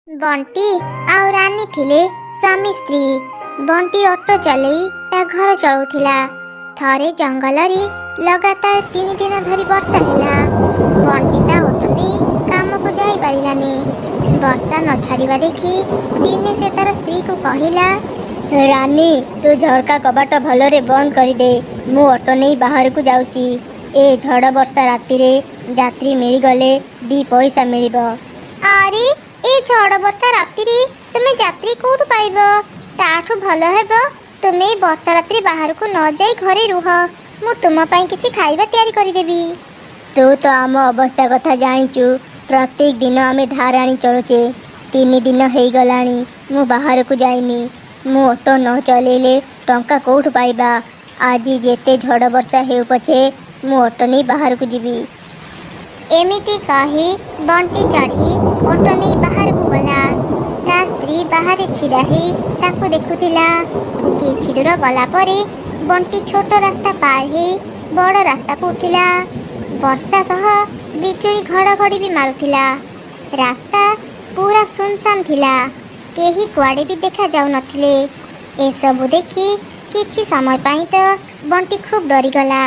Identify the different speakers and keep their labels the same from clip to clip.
Speaker 1: बंटी आउ रानी थिले स्वामी स्त्री। बंटी ऑटो चलई ता घर चलाउथिला। थरे जंगल रे लगातार 3 दिन धरी वर्षा हैला। बंटी ता ऑटो ने काम को जाई परिलानी। वर्षा न छाड़ीबा देखी दिने से तार स्त्री को कहिला,
Speaker 2: रानी तू झरका कबाट भलरे बंद कर दे, मु ऑटो नहीं बाहर को जाऊची। ए झड़ वर्षा राति रे यात्री मिल गले 2 पैसा मिलिबो।
Speaker 1: अरे ए झड़ वर्षा राति रे तुमे यात्री कोठु पाइबो? ताठु भलो हेबो तुमे वर्षा रात्रि बाहर को न जाई घरे रुह। मु तुम पई किछि खाइबा तयारी करि देबी।
Speaker 2: तू तो आम अवस्था कथा जानिचु। प्रत्येक दिन आमे धार आनी चलुचे। 3 दिन हेई गलानी मु बाहर को जाइनी। मु ऑटो न चलेले टंका कोठु पाइबा? आज जेते झड़ वर्षा हेउ पछे मु ऑटो नहीं बाहर को जीवी।
Speaker 1: एमिति कही बंटी चढ़ी ऑटो नहीं बाहर को गला। ता स्त्री बाहर छिड़ा ही ताको देखुथिला। किछि दूर गला परे बंटी छोट रास्ता पार ही बड़ रास्ता को उठिला। वर्षा सह बिजुली घड़घड़ी भी मारुथिला। रास्ता पूरा सुनसान थिला। केही कुआडे भी देखा जाउ नथिले। ए सब देखी किछि समय पाई तो बंटी खूब डरी गला।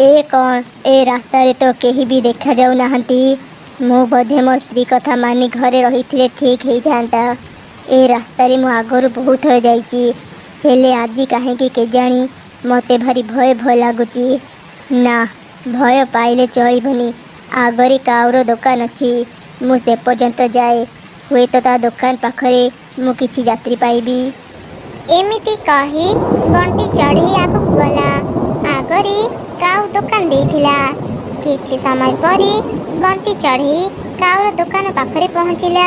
Speaker 2: ए कौन? ए रास्ता रे तो केही भी देखा जाऊ नाहंती। मु बोधे मो स्त्री कथा मानी घरे रहिथिले ठीक हेई थांता। ए रास्ता रे मु आगरु बहुत थर जाईची, हेले आजी काहेकि केजाणी मते भारी भय भय लागुची। ना भय पाइले चलिबनी। आगरे काउर दुकान अछि, मु से पर्यंत जाए। हुए तो ता दुकान पाखरे मु किछि यात्री पाइबी।
Speaker 1: एमिति कही बंटी चढ़ी आगु गला। आगरे काउ दुकान देथिला। किछि समय परे बंटी चढ़ी काउर दुकान पाखरे पहुँचिला।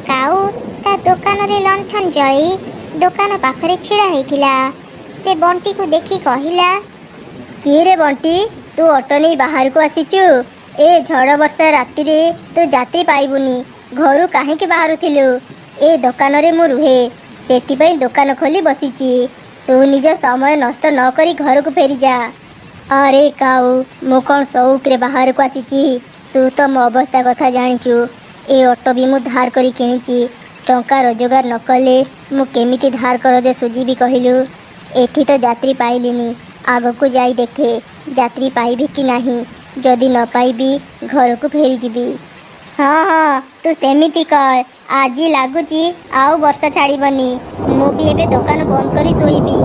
Speaker 1: काउ ता दुकान रे लंठन जळी दुकान पाखरे छिड़ा हेथिला। से बंटी को देखी कहिला,
Speaker 2: किए रे बंटी, तू ऑटो नहीं बाहर को आसीचु? ए झड़ वर्षा राति रे तू यात्री पाइबुनी। घरु काहेकि बाहर थिलु? ए दुकान रे मु रुहे, सेति दुकान खोली बसीची। तू निज समय नष्ट न करी घर को फेरी जा। अरे काऊ, मु कौन शौक रे बाहर को आसीची? तू तो मो अवस्था कथा जानिचु। ए ऑटो भी मु धार करी किनिची। टंका रोजगार न कले मु केमिति धार कर जे सुजीबी कहिलु। एठी तो यात्री पाइलिनी, आग को जाई देखे यात्री पाइबी कि नाही। जदि न पाइबी घर को फेरी जीबी। हाँ हाँ तू सेमिति कर। आज लागुची आउ वर्षा छाड़ीबनी। मु भी एबे दुकान बंद करी सोईबी।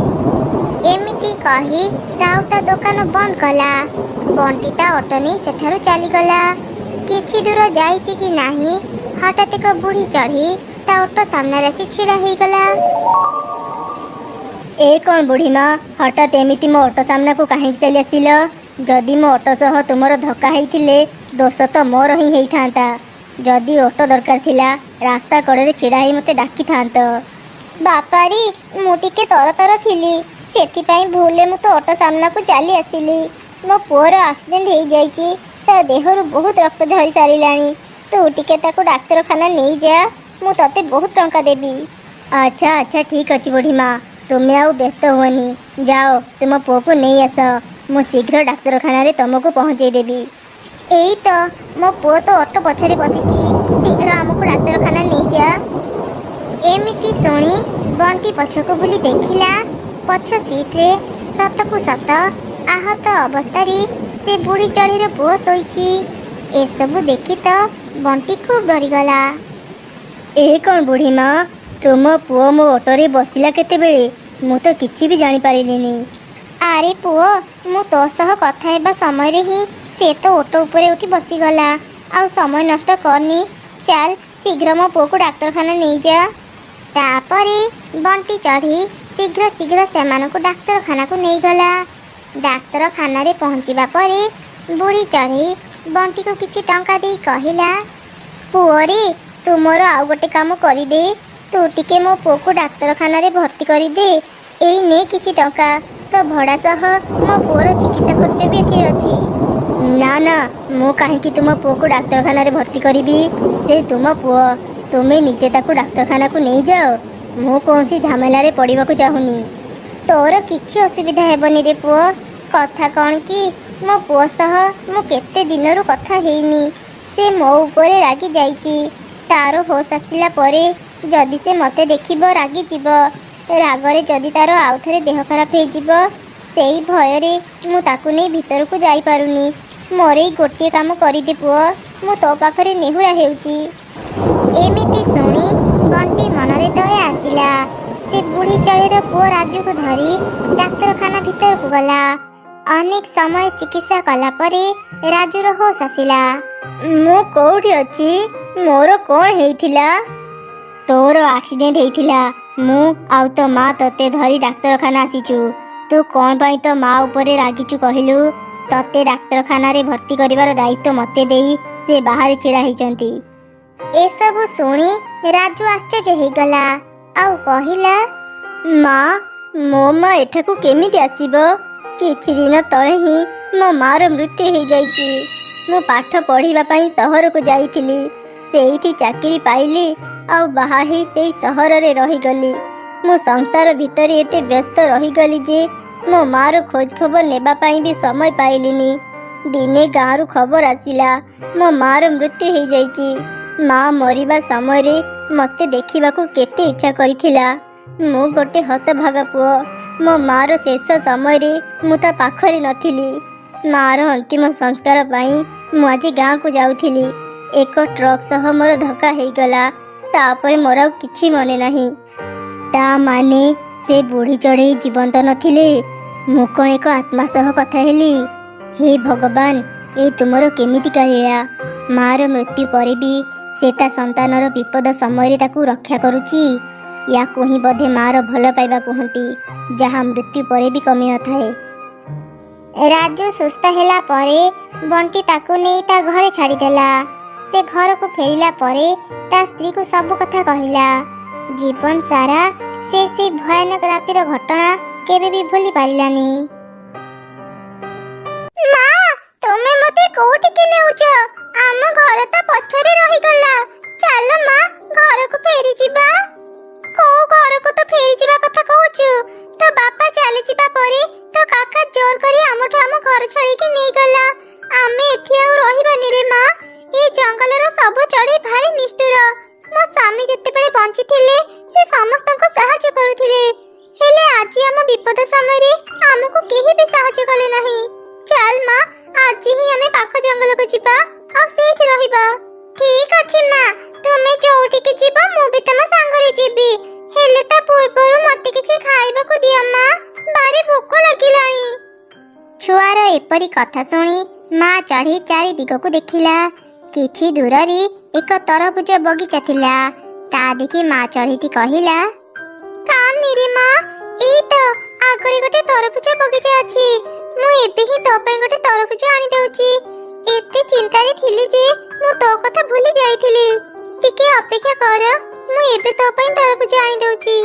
Speaker 1: एमिति कही काउ ता दुकान बंद कला। बंटी ता ऑटो नहीं सेठारु चली गला। किछि दूर जाईची कि नाही हठात एक बुढ़ी चढ़ी ता ऑटो सामने आसी छिड़ा हेई गला।
Speaker 2: ए कौन बुढ़ी माँ, हठात एमिति मो ऑटो सामना को काहे चली आसिल? जदि मो ऑटो सह तुमर धक्का हेइथिले दोष तो मोर ही हेई थांता। जदि ऑटो दरकार थिला रास्ता कड़े छिड़ा ही मते डाकी थांत।
Speaker 1: बापारी मु टिके तर तर थिली, सेति पई भूले मु तो ऑटो सामना को चली आसिली। मो पुअर एक्सीडेंट हेई जाईची, ता देहरु बहुत रक्त झरी सारिलानी। तू टिके ताको डाक्तरखाना नहीं जा, मु तते बहुत टंका देबी।
Speaker 2: अच्छा अच्छा ठीक अछि बुढ़ी माँ, तुम्हें आउ व्यस्त हुअनी। जाओ तुम पुओ को नहीं आस, मु शीघ्र डाक्तरखाना रे तुमको पहुँचे देबी।
Speaker 1: एई तो मो पुओ तो ऑटो पछरे बसिची, शीघ्र हमको डाक्तरखाना नहीं जा। एमिति सुनी बंटी पछको बुली देखिला। पछ सीट रे सत को सत आहत अवस्था रे से बुढ़ी चढ़ीर पुओ सोईची। ए सब देखी तो बंटी खूब डरी गला।
Speaker 2: ए कौन बुढ़ी माँ, तुम पुओ मो ऑटो रे बसिला केतेबेले? मु तो किछि भी जानि पारिलिनी।
Speaker 1: अरे पुओ, मु तो सह कथा हेबा समय रे ही से तो ऑटो ऊपर उठी बसी गला। आउ समय नष्ट करनी, चल शीघ्र मो पुओ को डाक्तरखाना नहीं जा। तापरे बंटी चढ़ी शीघ्र शीघ्र सेमानकु डाक्तरखाना को नहीं गला। डाक्तरखाना रे पहुँचीबा परे बुढ़ी चढ़ी बंटी को किछि टंका देई कहिला, पुओ रे तू मोर आउ गोटे काम करी दे। तू टिके मो पुओ को डाक्तरखाना रे भर्ती करी दे। एई ने किछि टंका तो भड़ा सह मो पुओर चिकित्सा खर्च भी एथि अछि।
Speaker 2: ना ना, मु काहेकि तुम पुओ को डाक्तरखाना रे भर्ती करिबी? से तुम पुओ, तुमे निजे ताको डाक्तरखाना को नहीं जाओ। मु कौन सी झमेला रे पड़िबा को चाहुनी।
Speaker 1: तोर किछि असुविधा हेबनी रे पुओ। कथा कौन कि मो पुओ सह मु केते दिनरु कथा हेइनी। से मो ऊपर रागी जाईची। ତାର ହୋସ୍ ଆସିଲା ପରେ ଯଦି ସେ ମୋତେ ଦେଖିବ ରାଗିଯିବ। ରାଗରେ ଯଦି ତାର ଆଉଥରେ ଦେହ ଖରାପ ହେଇଯିବ, ସେଇ ଭୟରେ ମୁଁ ତାକୁ ନେଇ ଭିତରକୁ ଯାଇପାରୁନି। ମୋର ଏଇ ଗୋଟିଏ କାମ କରିଦେ ପୁଅ, ମୁଁ ତୋ ପାଖରେ ନେହୁରା ହେଉଛି। ଏମିତି ଶୁଣି ବଣ୍ଟି ମନରେ ଦୟା ଆସିଲା। ସେ ବୁଢ଼ୀ ଚଢ଼େଇର ପୁଅ ରାଜୁକୁ ଧରି ଡାକ୍ତରଖାନା ଭିତରକୁ ଗଲା। ଅନେକ ସମୟ ଚିକିତ୍ସା କଲା ପରେ ରାଜୁର ହୋସ୍ ଆସିଲା।
Speaker 2: ମୁଁ କୋଉଠି ଅଛି? ମୋର କ'ଣ ହେଇଥିଲା? ତୋର ଆକ୍ସିଡେଣ୍ଟ ହେଇଥିଲା। ମୁଁ ଆଉ ତୋ ମା ତତେ ଧରି ଡାକ୍ତରଖାନା ଆସିଛୁ। ତୁ କ'ଣ ପାଇଁ ତୋ ମା ଉପରେ ରାଗିଛୁ କହିଲୁ? ତତେ ଡାକ୍ତରଖାନାରେ ଭର୍ତ୍ତି କରିବାର ଦାୟିତ୍ୱ ମୋତେ ଦେଇ ସେ ବାହାରେ ଛିଡ଼ା ହେଇଛନ୍ତି।
Speaker 1: ଏସବୁ ଶୁଣି ରାଜୁ ଆଶ୍ଚର୍ଯ୍ୟ ହେଇଗଲା ଆଉ କହିଲା,
Speaker 2: ମା, ମୋ ମା ଏଠାକୁ କେମିତି ଆସିବ? କିଛି ଦିନ ତଳେ ହିଁ ମୋ ମାର ମୃତ୍ୟୁ ହେଇଯାଇଛି। ମୁଁ ପାଠ ପଢ଼ିବା ପାଇଁ ସହରକୁ ଯାଇଥିଲି। ସେଇଠି ଚାକିରି ପାଇଲି ଆଉ ବାହା ହେଇ ସେଇ ସହରରେ ରହିଗଲି। ମୁଁ ସଂସାର ଭିତରେ ଏତେ ବ୍ୟସ୍ତ ରହିଗଲି ଯେ ମୋ ମାର ଖୋଜ ଖବର ନେବା ପାଇଁ ବି ସମୟ ପାଇଲିନି। ଦିନେ ଗାଁରୁ ଖବର ଆସିଲା ମୋ ମାର ମୃତ୍ୟୁ ହେଇଯାଇଛି। ମା ମରିବା ସମୟରେ ମୋତେ ଦେଖିବାକୁ କେତେ ଇଚ୍ଛା କରିଥିଲା। ମୁଁ ଗୋଟେ ହତଭାଗା ପୁଅ। ମୋ ମାର ଶେଷ ସମୟରେ ମୁଁ ତା ପାଖରେ ନଥିଲି। ମାର ଅନ୍ତିମ ସଂସ୍କାର ପାଇଁ ମୁଁ ଆଜି ଗାଁକୁ ଯାଉଥିଲି। ଏକ ଟ୍ରକ୍ ସହ ମୋର ଧକ୍କା ହେଇଗଲା। ତାପରେ ମୋର ଆଉ କିଛି ମନେ ନାହିଁ। ତା ମାନେ ସେ ବୁଢ଼ୀ ଚଢ଼େଇ ଜୀବନ୍ତ ନଥିଲେ? ମୁଁ କ'ଣ ଏକ ଆତ୍ମା ସହ କଥା ହେଲି? ହେ ଭଗବାନ, ଏ ତୁମର କେମିତିକା ଲୀଳା? ମାର ମୃତ୍ୟୁ ପରେ ବି ସେ ତା ସନ୍ତାନର ବିପଦ ସମୟରେ ତାକୁ ରକ୍ଷା କରୁଛି। ୟାକୁ ହିଁ ବୋଧେ ମାର ଭଲ ପାଇବା କୁହନ୍ତି, ଯାହା ମୃତ୍ୟୁ ପରେ ବି କମି ନଥାଏ।
Speaker 1: ରାଜୁ ସୁସ୍ଥ ହେଲା ପରେ ବଣ୍ଟି ତାକୁ ନେଇ ତା ଘରେ ଛାଡ଼ିଦେଲା। ସେ ଘରକୁ ଫେରିଲା ପରେ ତା ସ୍ତ୍ରୀକୁ ସବୁ କଥା କହିଲା। ଜୀବନ ସାରା ସେ ଭୟାନକ ରାତିର ଘଟଣା କେବେ ବି ଭୁଲି ପାରିଲାନି। ମା, ତମେ ମୋତେ କୋଉଠିକି ନେଉଛ? ଆମ ଘର ତ ପଛରେ ରହିଗଲା। ଚାଲ ମା, ଘରକୁ ଫେରିଯିବା। କୋଉ ଘରକୁ ତ ଫେରିଯିବା କଥା କହୁଛୁ? ତୋ ବାପା ଚାଲିଯିବା ପରେ ତୋ କାକା ଜୋର କରି ଆମଠୁ ଆମ ଘର ଛାଡ଼ିକି ନେଇଗଲା। ଆମେ ଏଠି ଆଉ ରହିବାନି ରେ ମା। ଏ ଜଙ୍ଗଲର ସବୁ ଚଢ଼େଇ ଭାରି ନିଷ୍ଠୁର। ମୋ ସ୍ୱାମୀ ଯେତେବେଳେ ବଞ୍ଚିଥିଲେ ସେ ସମସ୍ତଙ୍କୁ ସାହାଯ୍ୟ କରୁଥିଲେ, ହେଲେ ଆଜି ଆମ ବିପଦ ସମୟରେ ଆମକୁ କେହି ବି ସାହାଯ୍ୟ କଲେ ନାହିଁ। ଚାଲ ମା, ଆଜି ହିଁ ଆମେ ପାଖ ଜଙ୍ଗଲକୁ ଯିବା ଆଉ ସେଇଠି ରହିବା। ଠିକ୍ ଅଛି ମା, ତୁମେ ଯୋଉଠିକି ଯିବ ମୁଁ ବି ତମ ସାଙ୍ଗରେ ଯିବି। ହେଲେ ତା ପୂର୍ବରୁ ମୋତେ କିଛି ଖାଇବାକୁ ଦିଅ ମା, ଭାରି ଭୋକ ଲାଗିଲାଣି। ଛୁଆର ଏପରି କଥା ଶୁଣି ମା ଚଢ଼େଇ ଚାରି ଦିଗକୁ ଦେଖିଲା। କିଛି ଦୂରରେ ଏକ ତରଭୁଜ ବଗିଚା ଥିଲା। ତା ଦେଖି ମା ଚଢ଼େଇଟି କହିଲା, କାନିରେ ମା, ଏଇ ତ ଆଗରେ ଗୋଟେ ତରଭୁଜ ବଗିଚା ଅଛି। ମୁଁ ଏବେ ହିଁ ତୋ ପାଇଁ ଗୋଟେ ତରଭୁଜ ଆଣି ଦେଉଛି। ଏତେ ଚିନ୍ତାରେ ଥିଲି ଯେ ମୁଁ ତୋ କଥା ଭୁଲି ଯାଇଥିଲି। ଟିକେ ଅପେକ୍ଷା କର, ମୁଁ ଏବେ ତୋ ପାଇଁ ତରଭୁଜ ଆଣି ଦେଉଛି।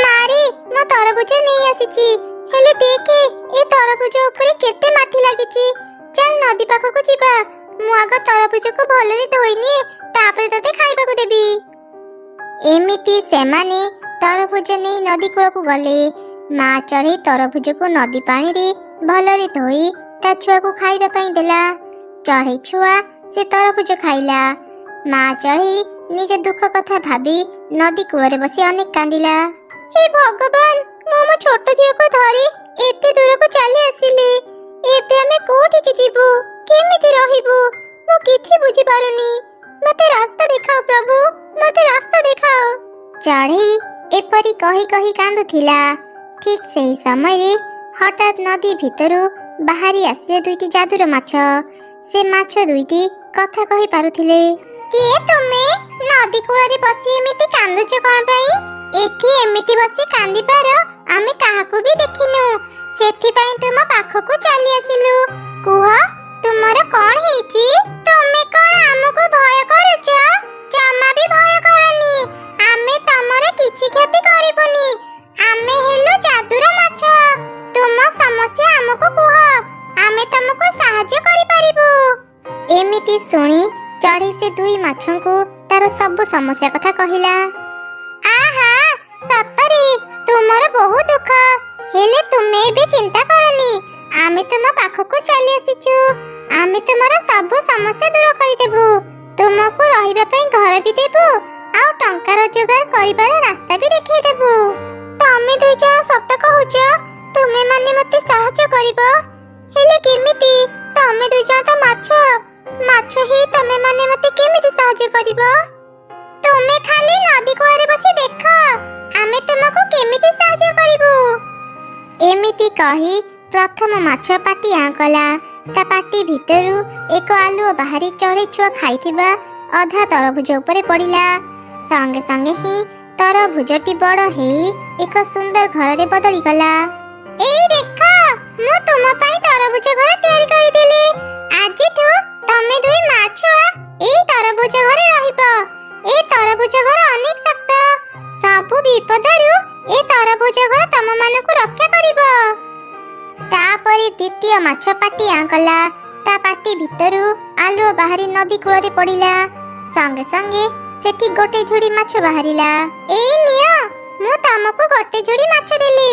Speaker 1: ମାରେ, ମୁଁ ତରଭୁଜ ନେଇ ଆସିଛି। ହେଲେ ଦେଖେ, ଏ ତରଭୁଜ ଉପରେ କେତେ ମାଟି ଲାଗିଛି। ଚାଲ ନଦୀ ପାଖକୁ ଯିବା। ମୁଁ ଆଗ ତରଭୁଜକୁ ଭଲରେ ଧୋଇନିଏ, ତାପରେ ତତେ ଖାଇବାକୁ ଦେବି। ଏମିତି ସେମାନେ ତରଭୁଜ ନେଇ ନଦୀ କୂଳକୁ ଗଲେ। ମା ଚଢ଼େଇ ତରଭୁଜକୁ ନଦୀ ପାଣିରେ ଭଲରେ ଧୋଇ ତା ଛୁଆକୁ ଖାଇବା ପାଇଁ ଦେଲା। ଚଢ଼େଇ ଛୁଆ ସେ ତରଭୁଜ ଖାଇଲା। ମା ଚଢ଼େଇ ନିଜ ଦୁଃଖ କଥା ଭାବି ନଦୀ କୂଳରେ ବସି ଅନେକ କାନ୍ଦିଲା। ହେ ଭଗବାନ, ମୁଁ ମୋ ଛୋଟ ଝିଅକୁ ଧରି ଏତେ ଦୂରକୁ ଚାଲି ଆସିଲି। ଏବେ ଆମେ କୋଉଠିକି ଯିବୁ? କେମିତି ରହିବୁ? ମୁଁ କିଛି ବୁଝିପାରୁନି। ମତେ ରାସ୍ତା ଦେଖାଅ ପ୍ରଭୁ, ମତେ ରାସ୍ତା ଦେଖାଅ। ଚଢ଼େଇ ଏପରି କହି କହି କାନ୍ଦୁଥିଲା। ଠିକ୍ ସେହି ସମୟରେ ହଠାତ୍ ନଦୀ ଭିତରୁ ବାହାରି ଆସିଲେ ଦୁଇଟି ଯାଦୁର ମାଛ। ସେ ମାଛ ଦୁଇଟି କଥା କହି ପାରୁଥିଲେ। କିଏ ତୁମେ? ନଦୀ କୂଳରେ ବସି ଏମିତି କାନ୍ଦୁଛ କ'ଣ ପାଇଁ? ଏଠି ଏମିତି ବସି କାନ୍ଦିବାର ଆମେ କାହାକୁ ବି ଦେଖିନୁ। ସେଥିପାଇଁ ତୁମ ପାଖକୁ ଚାଲି ଆସିଲୁ। କୁହ, ତୁମର କ'ଣ ହେଇଛି? ତୁମେ କ'ଣ ଆମକୁ ଭୟ କରୁଛ? ଜମା ବି ଭୟ କରନି। ଆମେ ତମର କିଛି କ୍ଷତି କରିବୁନି। ଆମେ ହେଲୁ ଯାଦୁର ମାଛ। ତୁମ ସମସ୍ୟା ଆମକୁ କୁହ, ଆମେ ତମକୁ ସାହାଯ୍ୟ କରିପାରିବୁ। ଏମିତି ଶୁଣି ଚଢ଼େଇ ସେ ଦୁଇ ମାଛଙ୍କୁ ତାର ସବୁ ସମସ୍ୟା କଥା କହିଲା। ଆହା, ସତରେ ତୁମର ବହୁ ଦୁଃଖ। ହେଲେ ତୁମେ ଏବେ ଚିନ୍ତା କରନି, ଆମେ ତୁମ ପାଖକୁ ଚାଲି ଆସିଛୁ। ଆମେ ତୁମର ସବୁ ସମସ୍ୟା ଦୂର କରିଦେବୁ। ତୁମକୁ ରହିବା ପାଇଁ ଘର ବି ଦେବୁ, ଆଉ ଟଙ୍କା ରୋଜଗାର କରିବାର ରାସ୍ତା ବି ଦେଖେଇଦେବୁ। ତମେ ଦୁଇ ଜଣ ସତ କହୁଛ? ତୁମେ ମାନେ ମତେ ସାହାଯ୍ୟ କରିବ? ହେଲେ କେମିତି? ତମେ ଦୁଇ ଜଣ ତ ମାଛ ହିଁ ତମେ ମାନେ ମତେ କେମିତି ସାହାଯ୍ୟ କରିବ? ତୁମେ ଖାଲି ନଦୀ କୂଳରେ ବସି ଦେଖ, ଆମେ ତୁମକୁ କେମିତି ସାହାଯ୍ୟ କରିବୁ। ଏମିତି କହି ପ୍ରଥମ ମାଛ ପାଟି ଆଁ କଲା। ତା ପାଟି ଭିତରୁ ଏକ ଆଲୁଅ ବାହାରି ଚଢ଼େଇ ଛୁଆ ଖାଇଥିବା ଅଧା ତରଭୁଜ ଉପରେ ପଡ଼ିଲା। ସଙ୍ଗେ ସଙ୍ଗେ ହିଁ ତରଭୁଜଟି ବଡ଼ ହେଇ ଏକ ସୁନ୍ଦର ଘରରେ ବଦଳିଗଲା। ଏଇ ଦେଖ, ମୁଁ ତୁମ ପାଇଁ ତରଭୁଜ ଘର ତିଆରି କରିଦେଲି। ଆଜିଠୁ ତମେ ଦୁଇ ମା ଛୁଆ ଏଇ ତରଭୁଜ ଘରେ ରହିବ। ଏ ତରଭୁଜ ଘର ଅନେକ ଶକ୍ତ। ସବୁ ବିପଦରୁ ଏ ତରଭୁଜ ଘର ତମମାନଙ୍କୁ ରକ୍ଷା କରିବ। ତାପରେ ଦ୍ୱିତୀୟ ମାଛ ପାଟି ଆଁ କଲା। ତା ପାଟି ଭିତରୁ ଆଲୁଅ ବାହାରି ନଦୀ କୂଳରେ ପଡ଼ିଲା। ସଙ୍ଗେ ସଙ୍ଗେ ସେଠି ଗୋଟେ ଝୁଡ଼ି ମାଛ ବାହାରିଲା। ଏଇ ନିଅ, ମୁଁ ତମକୁ ଗୋଟେ ଝୁଡ଼ି ମାଛ ଦେଲି।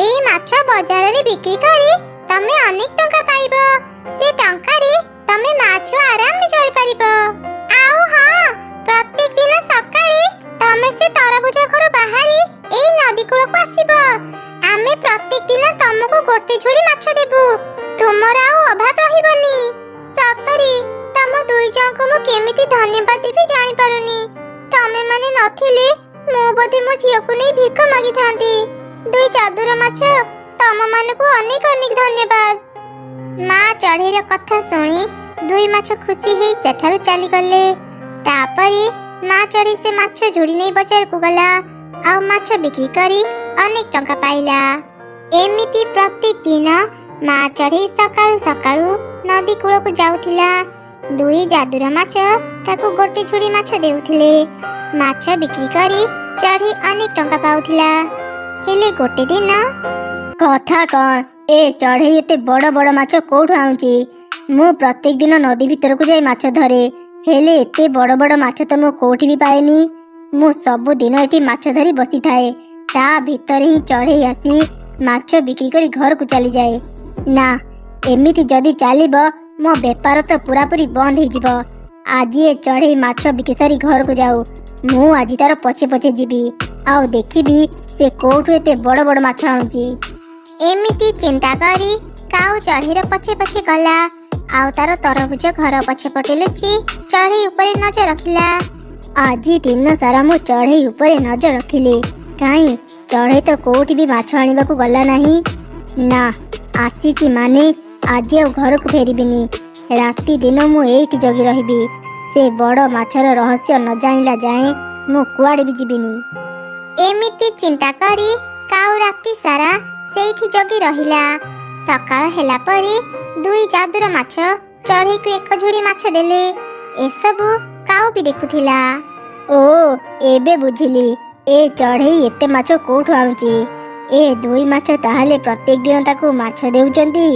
Speaker 1: ଏଇ ମାଛ ବଜାରରେ ବିକ୍ରି କରି ତମେ ଅନେକ ଟଙ୍କା ପାଇବ। ସେ ଟଙ୍କାରେ ତମେ ମା ଛୁଆ ଆରାମରେ ଚଳିପାରିବ। ଆଉ ହଁ, ପ୍ରତ୍ୟେକ ଦିନ ସକାଳେ ତମେ ସେ ତରଭୁଜ ଘରୁ ବାହାରି ଏଇ ନଦୀ କୂଳକୁ ଆସିବ। ଆମେ ପ୍ରତ୍ୟେକ ଦିନ ତମକୁ ଗୋଟେ ଝୁଡ଼ି ମାଛ ଦେବୁ। ତୁମର ଆଉ ଅଭାବ ରହିବନି। ସତରେ ତମ ଦୁଇ ଜଣଙ୍କୁ ମୁଁ କେମିତି ଧନ୍ୟବାଦ ଦେବି ଜାଣିପାରୁନି। ତମେ ମାନେ ନଥିଲେ ମୁଁ ବୋଧେ ମୋ ଝିଅକୁ ନେଇ ଭିକ ମାଗିଥାନ୍ତି। ଦୁଇ ଚତୁର ମାଛ, ତମମାନଙ୍କୁ ଅନେକ ଅନେକ ଧନ୍ୟବାଦ। ମା ଚଢ଼େଇର କଥା ଶୁଣି ଦୁଇ ମାଛ ଖୁସି ହେଇ ସେଠାରୁ ଚାଲିଗଲେ। ତାପରେ ମା ଚଢ଼େଇ ସେ ମାଛ ଝୁଡ଼ି ନେଇ ବଜାରକୁ ଗଲା, ଆଉ ମାଛ ବିକ୍ରି କରି ଅନେକ ଟଙ୍କା ପାଇଲା। ଏମିତି ପ୍ରତ୍ୟେକ ଦିନ ମା ଚଢ଼େଇ ସକାଳୁ ସକାଳୁ ନଦୀ କୂଳକୁ ଯାଉଥିଲା। ଦୁଇ ଯାଦୁର ମାଛ ତାକୁ ଗୋଟେ ଝୁଡ଼ି ମାଛ ଦେଉଥିଲେ। ମାଛ ବିକ୍ରି କରି ଚଢ଼େଇ ଅନେକ ଟଙ୍କା ପାଉଥିଲା। ହେଲେ ଗୋଟେ ଦିନ
Speaker 2: କଥା କଣ, ଏ ଚଢ଼େଇ ଏତେ ବଡ଼ ବଡ଼ ମାଛ କୋଉଠୁ ଆଣୁଛି? ମୁଁ ପ୍ରତ୍ୟେକ ଦିନ ନଦୀ ଭିତରକୁ ଯାଇ ମାଛ ଧରେ, ହେଲେ ଏତେ ବଡ଼ ବଡ଼ ମାଛ ତ ମୁଁ କୋଉଠି ବି ପାଏନି। ମୁଁ ସବୁଦିନ ଏଠି ମାଛ ଧରି ବସିଥାଏ, ତା ଭିତରେ ହିଁ ଚଢ଼େଇ ଆସି ମାଛ ବିକ୍ରି କରି ଘରକୁ ଚାଲିଯାଏ। ନା, ଏମିତି ଯଦି ଚାଲିବ ମୋ ବେପାର ତ ପୁରାପୁରି ବନ୍ଦ ହେଇଯିବ। ଆଜି ଏ ଚଢ଼େଇ ମାଛ ବିକି ସାରି ଘରକୁ ଯାଉ। ମୁଁ ଆଜି ତାର ପଛେ ପଛେ ଯିବି, ଆଉ ଦେଖିବି ସେ କୋଉଠୁ ଏତେ ବଡ଼ ବଡ଼ ମାଛ ଆଣୁଛି।
Speaker 1: ଏମିତି ଚିନ୍ତା କରି କାଉ ଚଢ଼େଇର ପଛେ ପଛେ ଗଲା, ଆଉ ତାର ତରଭୁଜ ଘର ପଛପଟେ ଲୁଚି ଚଢ଼େଇ ଉପରେ ନଜର ରଖିଲା।
Speaker 2: ଆଜି ଦିନ ସାରା ମୁଁ ଚଢ଼େଇ ଉପରେ ନଜର ରଖିଲି, କାହିଁ ଚଢ଼େଇ ତ କୋଉଠି ବି ମାଛ ଆଣିବାକୁ ଗଲା ନାହିଁ। ନା, ଆସିଛି ମାନେ ଆଜି ଆଉ ଘରକୁ ଫେରିବିନି। ରାତି ଦିନ ମୁଁ ଏଇଠି ଜଗି ରହିବି। ସେ ବଡ଼ ମାଛର ରହସ୍ୟ ନ ଜାଣିଲା ଯାଏଁ ମୁଁ କୁଆଡ଼େ ବି ଯିବିନି।
Speaker 1: ଏମିତି ଚିନ୍ତା କରି କାଉ ରାତି ସାରା ସେଇଠି ଜଗି ରହିଲା। ସକାଳ ହେଲା ପରେ ଦୁଇ ଯାଦୁର ମାଛ ଚଢ଼େଇକୁ ଏକ ଝୁଡ଼ି ମାଛ ଦେଲେ। ଏସବୁ କାଉ ବି ଦେଖୁଥିଲା।
Speaker 2: ଓ, ଏବେ ବୁଝିଲି ଏ ଚଢ଼େଇ ଏତେ ମାଛ କୋଉଠୁ ଆଣୁଛି। ଏ ଦୁଇ ମାଛ ତାହେଲେ ପ୍ରତ୍ୟେକ ଦିନ ତାକୁ ମାଛ ଦେଉଛନ୍ତି।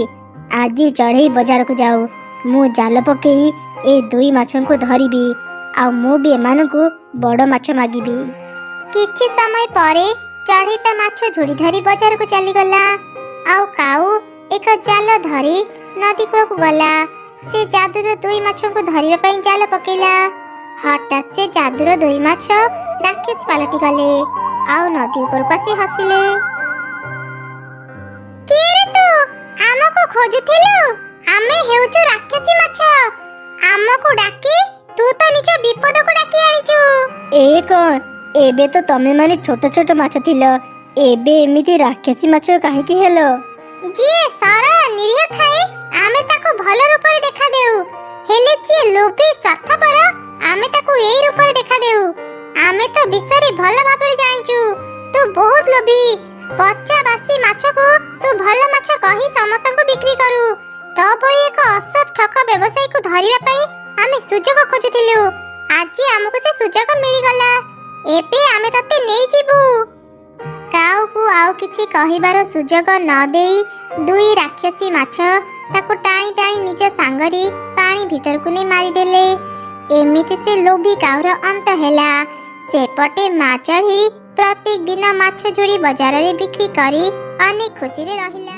Speaker 2: ଆଜି ଚଢ଼େଇ ବଜାରକୁ ଯାଉ, ମୁଁ ଜାଲ ପକେଇ ଏ ଦୁଇ ମାଛଙ୍କୁ ଧରିବି, ଆଉ ମୁଁ ବି ଏମାନଙ୍କୁ ବଡ଼ ମାଛ ମାଗିବି।
Speaker 1: କିଛି ସମୟ ପରେ ଚଢ଼େଇ ତା ମାଛ ଝୁଡ଼ି ଧରି ବଜାରକୁ ଚାଲିଗଲା, ଆଉ କାଉ ଏକ ଜାଲ ଧରି ନଦୀ କୂଳକୁ ଗଲା। ସେ ଯାଦୁର ଦୁଇ ମାଛଙ୍କୁ ଧରିବା ପାଇଁ ଜାଲ ପକେଇଲା। ହଠାତ୍ ସେ ଯାଦୁର ଦୁଇ ମାଛ ରାକ୍ଷସ ପାଲଟି ଗଲେ, ଆଉ ନଦୀ ଉପରକୁ ଆସି ହସିଲେ। କିଏ ରେ ତୁ? ଆମକୁ ଖୋଜୁଥିଲୁ? ଆମେ ହେଉଛୁ ରାକ୍ଷସୀ ମାଛ। ଆମକୁ ଡାକି ତୁ ତ ନିଜ ବିପଦକୁ ଡାକି ଆଣିଛୁ।
Speaker 2: ଏ କଣ? ଏବେ ତ ତମେ ମାନେ ଛୋଟ ଛୋଟ ମାଛ ଥିଲ, ଏବେ ଏମିତି ରାକ୍ଷସୀ ମାଛ କାହିଁକି ହେଲ?
Speaker 1: ଯିଏ ସରଳ ନିରୀହ ଥାଏ ଆମେ ତାକୁ ଭଲ ରୂପରେ ଦେଖାଦେଉ, ହେଲେ ଯିଏ ଲୋଭୀ ସ୍ୱାର୍ଥପର ଆମେ ତାକୁ ଏଇ ରୂପରେ ଦେଖାଦେଉ। ଆମେ ତ ବିଷୟରେ ଭଲ ଭାବରେ ଜାଣିଛୁ, ତୁ ବହୁତ ଲୋଭୀ। ପଚା ବାସି ମାଛକୁ ତୁ ଭଲ ମାଛ କହି ସମସ୍ତଙ୍କୁ ବିକ୍ରି କରୁ। ତୋ ଭଳି ଏକ ଅସତ୍ ଠକ ବ୍ୟବସାୟୀକୁ ଧରିବା ପାଇଁ ଆମେ ସୁଯୋଗ ଖୋଜୁଥିଲୁ। ଆଜି ଆମକୁ ସେ ସୁଯୋଗ ମିଳିଗଲା। ଏବେ ଆମେ ତତେ ନେଇଯିବୁ। କାଉକୁ ଆଉ କିଛି କହିବାର ସୁଯୋଗ ନ ଦେଇ ଦୁଇ ରାକ୍ଷସୀ ମାଛ ତାକୁ ଟାଣି ଟାଣି ନିଜ ସାଙ୍ଗରେ ପାଣି ଭିତରକୁ ନେଇ ମାରିଦେଲେ। ଏମିତି ସେ ଲୋଭୀ କାଉର ଅନ୍ତ ହେଲା। ସେପଟେ ମା ଚଢ଼େଇ ପ୍ରତ୍ୟେକ ଦିନ ମାଛ ଝୁଡ଼ି ବଜାରରେ ବିକ୍ରି କରି ଅନେକ ଖୁସିରେ ରହିଲା।